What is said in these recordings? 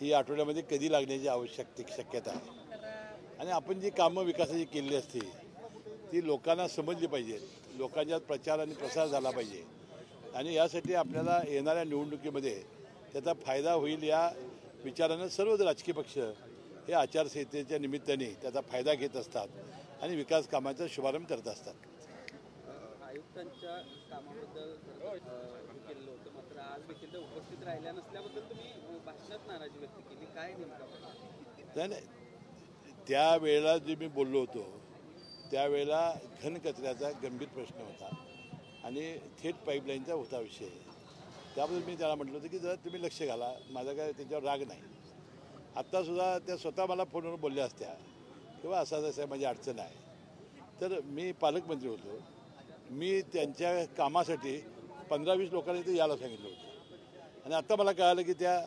ही आठवड्यामध्ये कधी लागण्याची शक्यता आहे आणि आपण जी कामं विकासाची केलेली असते ती लोकांना समजली पाहिजे, लोकांच्यात प्रचार आणि प्रसार झाला पाहिजे आणि यासाठी आपल्याला येणाऱ्या निवडणुकीमध्ये त्याचा फायदा होईल या विचारानं सर्वच राजकीय पक्ष हे आचारसंहितेच्या निमित्ताने त्याचा फायदा घेत असतात आणि विकास कामाचा शुभारंभ करत असतात. आयुक्तांच्या कामाबद्दल केलेलं होतं, मात्र आज देखील उपस्थित राहिल्या नसल्याबद्दल तुम्ही भाषणात नाराजी व्यक्त केली, काय नेमकं? नाही, त्यावेळेला जे मी बोललो होतो त्यावेळेला घनकचऱ्याचा गंभीर प्रश्न होता आणि थेट पाईपलाईनचा होता विषय. त्याबद्दल मी त्याला म्हटलं होतं की जरा तुम्ही लक्ष घाला, माझा काय त्याच्यावर राग नाही. आत्तासुद्धा त्या स्वतः मला फोनवर बोलल्या असत्या किंवा असं जसं माझी अडचण आहे. तर मी पालकमंत्री होतो, मी त्यांच्या कामासाठी 15-20 लोकांना इथे यायला सांगितलं होतं आणि आत्ता मला कळालं की त्या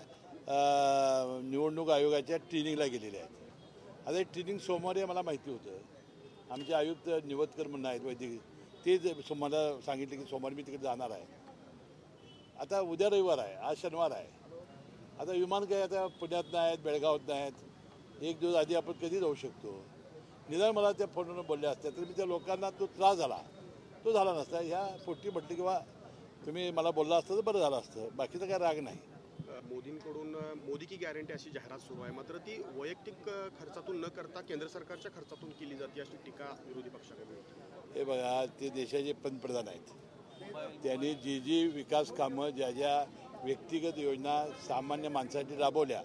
निवडणूक आयोगाच्या ट्रेनिंगला गेलेल्या आहेत. आता एक ट्रेनिंग सोमवारी मला माहिती होतं. आमचे आयुक्त निवतकर म्हणून आहेत वैद्यकीय, ते मला सांगितले की सोमवारी मी तिकडे जाणार आहे. आता उद्या रविवार आहे, आज शनिवार आहे. आता विमान काय आता पुण्यात नाही आहेत, बेळगावात नाही आहेत. एक दिवस आधी आपण कधी जाऊ शकतो. निदान मला त्या फोनवर बोलल्या असत्या तर मी त्या लोकांना तो त्रास झाला तो झाला नसता. ह्या पोटी म्हटलं किंवा तुम्ही मला बोलला असतं तर बरं झालं असतं, बाकीचा काय राग नाही. मोदींकडून मोदी की गॅरंटी अशी जाहिरात सुरू आहे, मात्र ती वैयक्तिक खर्चातून न करता केंद्र सरकारच्या खर्चातून केली जाते अशी टीका विरोधी पक्षाकडे होती. हे बघा, ते देशाचे पंतप्रधान आहेत. त्यांनी जी विकास कामं ज्या व्यक्तिगत योजना सामान्य माणसासाठी राबवल्या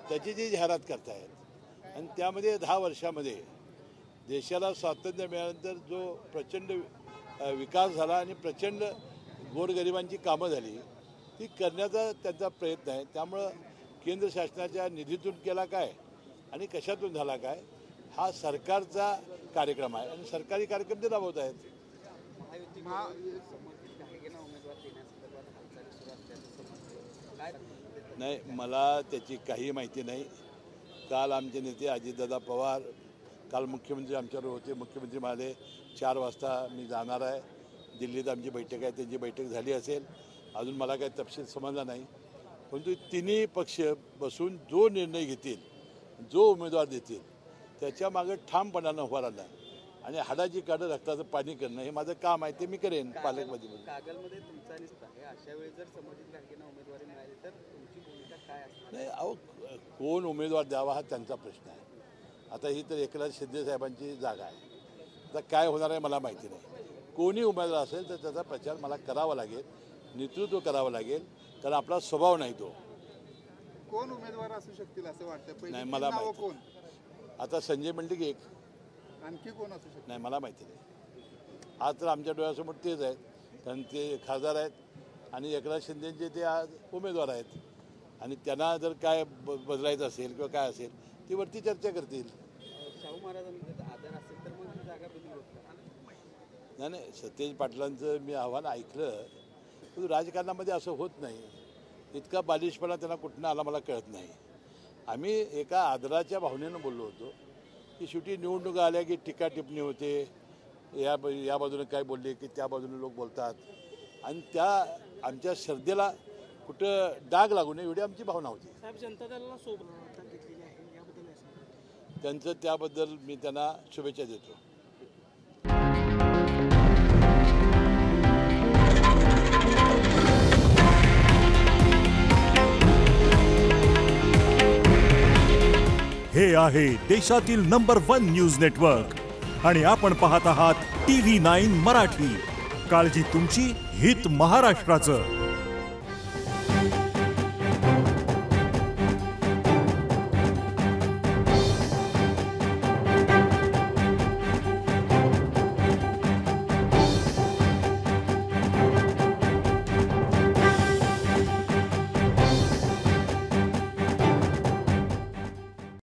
त्याची जी जाहिरात करतायत आणि त्यामध्ये 10 वर्षामध्ये देशाला स्वातंत्र्य मिळाल्यानंतर जो प्रचंड विकास झाला आणि प्रचंड गोरगरिबांची कामं झाली ती करण्याचा त्यांचा प्रयत्न आहे. त्यामुळं केंद्र शासनाच्या निधीतून केला काय आणि कशातून झाला काय हा सरकारचा कार्यक्रम आहे आणि सरकारी कार्यक्रम ते राबवत आहेत. नाही, मला त्याची काही माहिती नाही. काल आमचे नेते अजितदादा पवार काल मुख्यमंत्री आमच्यावर होते. मुख्यमंत्री म्हणाले 4 वाजता मी जाणार आहे, दिल्लीत आमची बैठक आहे, त्यांची बैठक झाली असेल. अजून मला काही तपशील समजला नाही. परंतु तिन्ही पक्ष बसून जो निर्णय घेतील, जो उमेदवार देतील त्याच्यामागे ठामपणानं उभा राहणं आणि हाडाची काढं रक्ताचं पाणी करणं हे माझं काम आहे, ते मी करेन. पालकमध्ये कागलमध्ये तुमचा लिस्ट आहे, अशा वेळी जर समजित घाटगेंना उमेदवारी मिळाली तर तुमची भूमिका काय असणार? नाही, अहो कोण उमेदवार द्यावा हा त्यांचा प्रश्न आहे. आता ही तर एकनाथ शिंदे साहेबांची जागा आहे. आता काय होणार आहे मला माहिती नाही. कोणी उमेदवार असेल तर त्याचा प्रचार मला करावा लागेल, नेतृत्व करावं लागेल, कारण आपला स्वभाव नाही तो. कोण उमेदवार असू शकतील असं वाटतं? नाही मला माहिती. कोण? आता संजय मंडलिक एक, आणखी कोण असू शकतं? नाही मला माहिती नाही. आज तर आमच्या डोळ्यासमोर तेच आहेत, कारण ते खासदार आहेत आणि एकनाथ शिंदेचे ते आज उमेदवार आहेत आणि त्यांना जर काय बदलायचं असेल किंवा काय असेल ती वरती चर्चा करतील. शाहू महाराजांचा आदर असेल तर मग जागा बदल होत नाही. सतेज पाटलांचं मी आव्हान ऐकलं, पण राजकारणामध्ये असं होत नाही. इतका बालिशपणा त्यांना कुठनं आला मला कळत नाही. आम्ही एका आदराच्या भावनेनं बोललो होतो की शेवटी निवडणुका आल्या की टीका टिप्पणी होते, या बाजूने काय बोलले की त्या बाजूने लोक बोलतात आणि त्या आमच्या श्रद्धेला कुठं डाग लागू नये एवढी आमची भावना होती. साहेब, जनता दलाला सोबत घेतलेली आहे, याबद्दल त्यांचं त्याबद्दल मी त्यांना शुभेच्छा देतो. हे आहे देशातील नंबर 1 न्यूज नेटवर्क आणि आपण पाहत आहात TV9 मराठी. काळजी तुमची, हित महाराष्ट्राचं.